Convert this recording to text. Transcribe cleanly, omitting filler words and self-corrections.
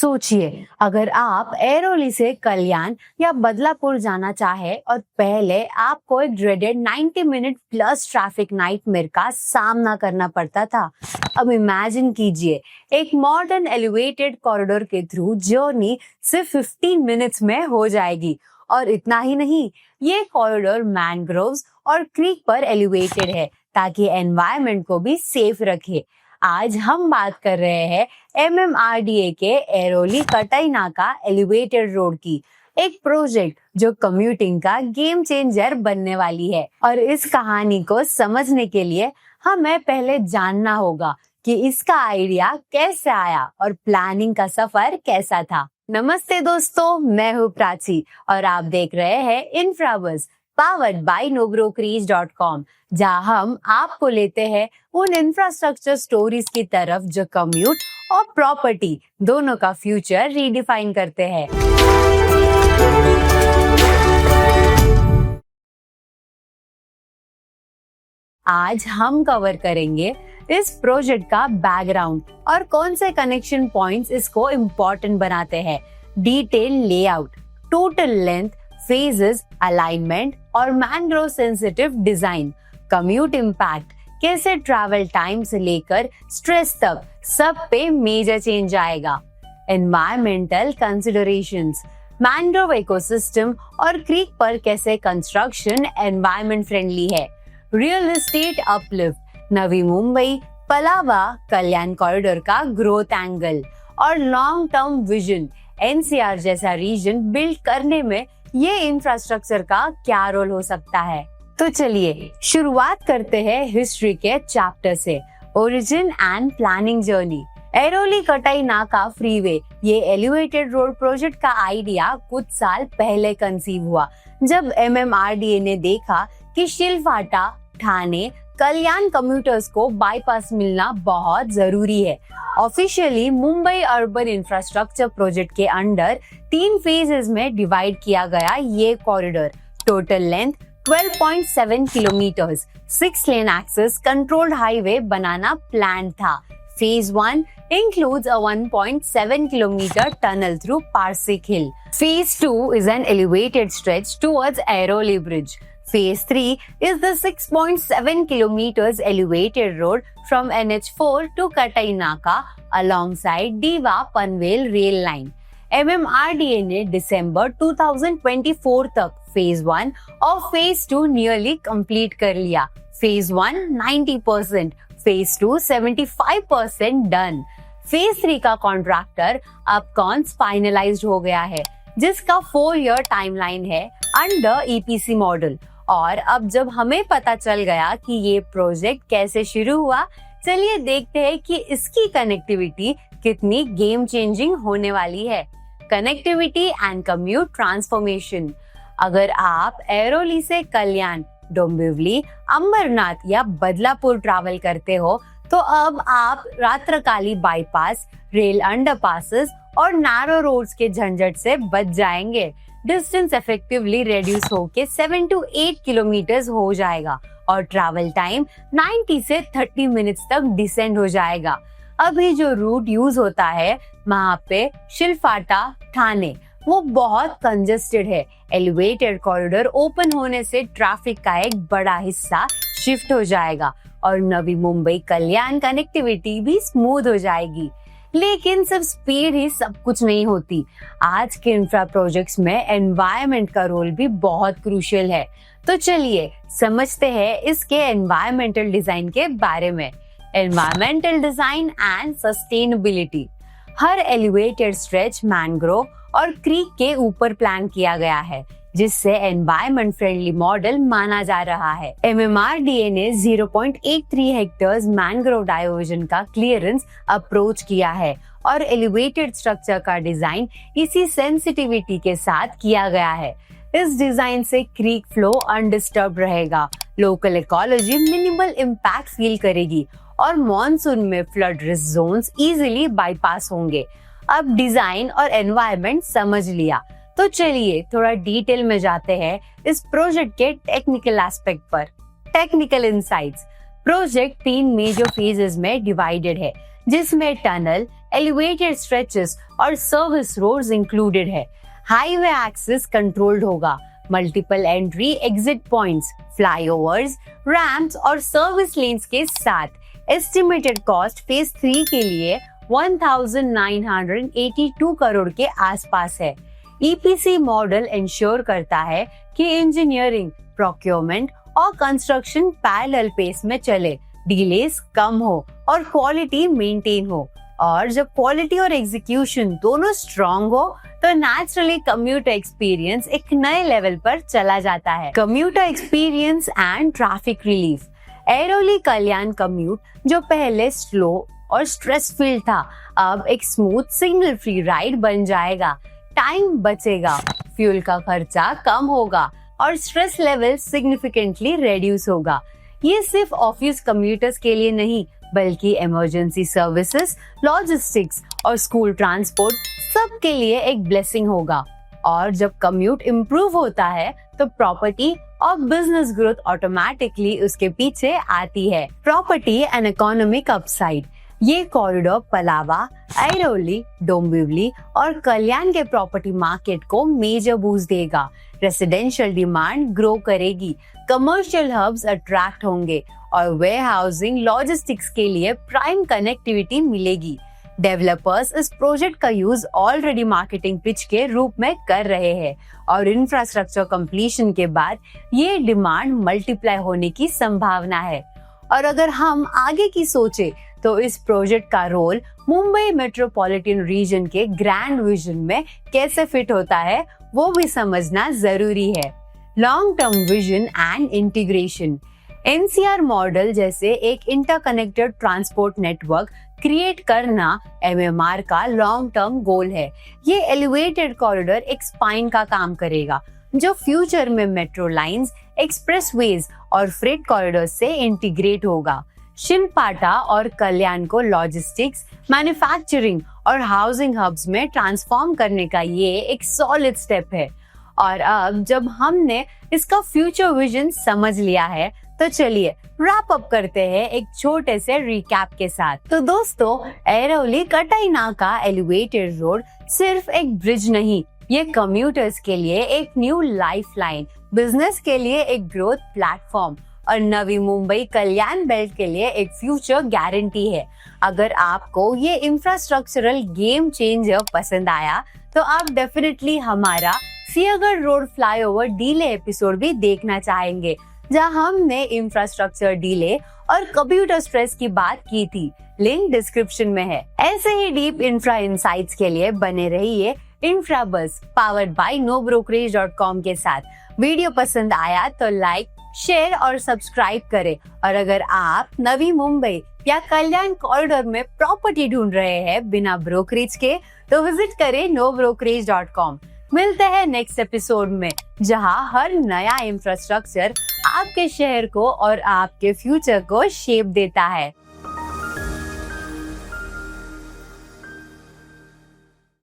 सोचिए, अगर आप ऐरोली से कल्याण या बदलापुर जाना चाहे और पहले आपको एक dreaded 90 minute plus traffic nightmare का सामना करना पड़ता था। अब इमेजिन कीजिए, एक मॉडर्न एलिवेटेड कॉरिडोर के थ्रू जर्नी सिर्फ 15 मिनट्स में हो जाएगी। और इतना ही नहीं, ये कॉरिडोर मैंग्रोव्स और क्रीक पर एलिवेटेड है ताकि एनवायरनमेंट को भी सेफ रखे। आज हम बात कर रहे हैं MMRDA के ऐरोली कटाई नाका एलिवेटेड रोड की, एक प्रोजेक्ट जो कम्यूटिंग का गेम चेंजर बनने वाली है। और इस कहानी को समझने के लिए हमें पहले जानना होगा कि इसका आइडिया कैसे आया और प्लानिंग का सफर कैसा था। नमस्ते दोस्तों, मैं हूँ प्राची और आप देख रहे हैं इंफ्राबस पावर्ड बाय nobrokeries.com, जहाँ हम आपको लेते हैं उन इंफ्रास्ट्रक्चर स्टोरीज की तरफ जो कम्यूट और प्रॉपर्टी दोनों का फ्यूचर रीडिफाइन करते हैं। आज हम कवर करेंगे इस प्रोजेक्ट का बैकग्राउंड और कौन से कनेक्शन पॉइंट्स इसको इम्पोर्टेंट बनाते हैं, detail layout, total length, phases, alignment और mangrove sensitive design, commute impact, कैसे ट्रैवल टाइम से लेकर स्ट्रेस तक सब पे मेजर चेंज आएगा, एनवायरमेंटल कंसिडरेशंस, मैंग्रोव इकोसिस्टम और क्रीक पर कैसे कंस्ट्रक्शन एनवायरमेंट फ्रेंडली है, real estate uplift, Navi Mumbai Palava Kalyan corridor का ग्रोथ एंगल और लॉन्ग टर्म विजन, NCR जैसा रीजन बिल्ड करने में ये इंफ्रास्ट्रक्चर का क्या रोल हो सकता है। तो चलिए शुरुआत करते हैं हिस्ट्री के चैप्टर से, origin and planning journey. Airoli कटाई नाका फ्रीवे, ये एलिवेटेड रोड प्रोजेक्ट का आइडिया कुछ साल पहले कंसीव हुआ, जब MMRDA ने देखा कि शिलफाटा, ठाणे, कल्याण कम्यूटर्स को बाईपास मिलना बहुत जरूरी है। Officially Mumbai urban infrastructure project के अंडर 3 फेजेस में डिवाइड किया गया ये corridor. Total length 12.7 kilometres, 6 lane access controlled highway बनाना प्लान था। Phase 1 includes a 1.7 kilometer tunnel through Parsik Hill. Phase 2 is an elevated stretch towards Airoli Bridge. Phase 3 is the 6.7 kilometers elevated road from NH4 to Katai Naka alongside Diva Panvel rail line. MMRDA ने दिसंबर 2024 तक phase 1 और phase 2 nearly complete कर लिया। Phase 1 90%, phase 2 75% done. Phase 3 का contractor अपकॉन्स finalised हो गया है, जिसका 4 ईयर टाइमलाइन है अंडर EPC मॉडल। और अब जब हमें पता चल गया कि ये प्रोजेक्ट कैसे शुरू हुआ, चलिए देखते हैं कि इसकी कनेक्टिविटी कितनी गेम चेंजिंग होने वाली है। Connectivity and commute transformation. अगर आप ऐरोली से कल्याण, डोंबिवली, अंबरनाथ या बदलापुर ट्रैवल करते हो, तो अब आप रात्रकाली बाईपास, रेल अंडरपासेस और नैरो रोड्स के झंझट से बच जाएंगे। डिस्टेंस इफेक्टिवली रेड्यूस होके 7 to 8 किलोमीटर्स हो जाएगा और ट्रैवल टाइम 90 से 30 मिनट्स तक डिसेंड हो जाएगा। अभी जो रूट यूज होता है वहाँ पे शिलफाटा, ठाणे, वो बहुत कंजेस्टेड है। एलिवेटेड कॉरिडोर ओपन होने से ट्रैफिक का एक बड़ा हिस्सा शिफ्ट हो जाएगा और नवी मुंबई कल्याण कनेक्टिविटी भी स्मूथ हो जाएगी। लेकिन सिर्फ स्पीड ही सब कुछ नहीं होती। आज के इंफ्रा प्रोजेक्ट्स में एनवायरनमेंट का रोल भी बहुत क्रूशियल है। तो चलिए समझते हैं इसके एनवायरमेंटल डिजाइन के बारे में। Environmental design and sustainability. Her elevated stretch mangrove और क्रीक के ऊपर प्लान किया गया है, जिससे एनवायरमेंट फ्रेंडली मॉडल माना जा रहा है। MMRDA ने 0.83 हेक्टेयर्स मैंग्रोव डाइवर्जन का क्लियरेंस अप्रोच किया है और एलिवेटेड स्ट्रक्चर का डिजाइन इसी सेंसिटिविटी के साथ किया गया है। इस डिजाइन से क्रीक फ्लो अनडिस्टर्ब रहेगा, local ecology minimal impact feel करेगी और मॉनसून में flood risk zones easily bypass होंगे। अब डिजाइन और एनवायरनमेंट समझ लिया, तो चलिए थोड़ा डिटेल में जाते हैं इस प्रोजेक्ट के टेक्निकल एस्पेक्ट पर। Technical insights. Project 3 major phases में डिवाइडेड है, जिसमें टनल, एलिवेटेड स्ट्रेचेस और सर्विस रोड्स इंक्लूडेड है। हाईवे एक्सेस कंट्रोल्ड होगा, multiple entry exit points, flyovers, ramps और सर्विस लेन्स के साथ। एस्टिमेटेड कॉस्ट फेज 3 के लिए 1982 करोड़ के आसपास है। ईपीसी मॉडल इंश्योर करता है कि इंजीनियरिंग, प्रोक्योरमेंट और कंस्ट्रक्शन पैरेलल पेस में चले, डिलेस कम हो और क्वालिटी मेंटेन हो। और जब क्वालिटी और एग्जीक्यूशन दोनों स्ट्रॉन्ग हो तो नेचुरली कम्यूटर एक्सपीरियंस एक नए लेवल पर चला जाता है। Commuter experience and traffic relief. Airoli Kalyan commute जो पहले स्लो और स्ट्रेस फील्ड था, अब एक स्मूथ सिग्नल फ्री राइड बन जाएगा। टाइम बचेगा, फ्यूल का खर्चा कम होगा और स्ट्रेस लेवल सिग्निफिकेंटली रेड्यूस होगा। ये सिर्फ ऑफिस कम्यूटर्स के लिए नहीं, बल्कि इमरजेंसी सर्विसेज, लॉजिस्टिक्स और स्कूल ट्रांसपोर्ट सबके लिए एक ब्लेसिंग होगा। और जब कम्यूट इम्प्रूव होता है तो प्रॉपर्टी और बिजनेस ग्रोथ ऑटोमेटिकली उसके पीछे आती है। Property and economic upside. ये कॉरिडोर पलावा, ऐरोली, डोंबिवली और कल्याण के प्रॉपर्टी मार्केट को मेजर बूस्ट देगा। रेसिडेंशियल डिमांड ग्रो करेगी, कमर्शियल हब्स अट्रैक्ट होंगे और वेयरहाउसिंग, लॉजिस्टिक्स के लिए प्राइम कनेक्टिविटी मिलेगी। डेवलपर्स इस प्रोजेक्ट का यूज ऑलरेडी मार्केटिंग पिच के रूप में कर रहे हैं और इंफ्रास्ट्रक्चर कंप्लीशन के बाद ये डिमांड मल्टीप्लाई होने की संभावना है। और अगर हम आगे की सोचे तो इस प्रोजेक्ट का रोल मुंबई मेट्रोपॉलिटन रीजन के ग्रैंड विजन में कैसे फिट होता है वो भी समझना जरूरी है। Long term vision and integration. NCR model जैसे एक इंटरकनेक्टेड ट्रांसपोर्ट नेटवर्क क्रिएट करना एमएमआर का लॉन्ग टर्म गोल है। ये एलिवेटेड कॉरिडोर एक स्पाइन का काम करेगा जो फ्यूचर में मेट्रो लाइंस, एक्सप्रेसवेज और फ्रेट कॉरिडोर से इंटीग्रेट होगा। शिलपाटा और कल्याण को लॉजिस्टिक्स, मैन्युफैक्चरिंग और हाउसिंग हब्स में ट्रांसफॉर्म करने का ये एक सॉलिड स्टेप है। और अब जब हमने इसका फ्यूचर विजन समझ लिया है तो चलिए रैप अप करते हैं एक छोटे से रिकैप के साथ। तो दोस्तों, ऐरोली कटाई नाका एलिवेटेड रोड सिर्फ एक ब्रिज नहीं, ये कम्यूटर्स के लिए एक न्यू लाइफलाइन, बिजनेस के लिए एक ग्रोथ प्लेटफॉर्म और नवी मुंबई कल्याण बेल्ट के लिए एक फ्यूचर गारंटी है। अगर आपको ये इंफ्रास्ट्रक्चरल गेम चेंजर पसंद आया तो आप डेफिनेटली हमारा सियागढ़ रोड फ्लाईओवर डीले एपिसोड भी देखना चाहेंगे, जहां हमने इंफ्रास्ट्रक्चर डीले और कंप्यूटर स्ट्रेस की बात की थी। लिंक डिस्क्रिप्शन में है। ऐसे ही डीप इंफ्रा इनसाइट्स के लिए बने रहिए इंफ्राबस पावर्ड बाय nobrokerage.com के साथ। वीडियो पसंद आया तो लाइक, शेयर और सब्सक्राइब करें। और अगर आप नवी मुंबई या कल्याण कॉरिडोर में प्रॉपर्टी ढूंढ रहे हैं बिना ब्रोकरेज के, तो विजिट करें nobrokerage.com। मिलते हैं नेक्स्ट एपिसोड में, जहां हर नया इंफ्रास्ट्रक्चर आपके शहर को और आपके फ्यूचर को शेप देता है।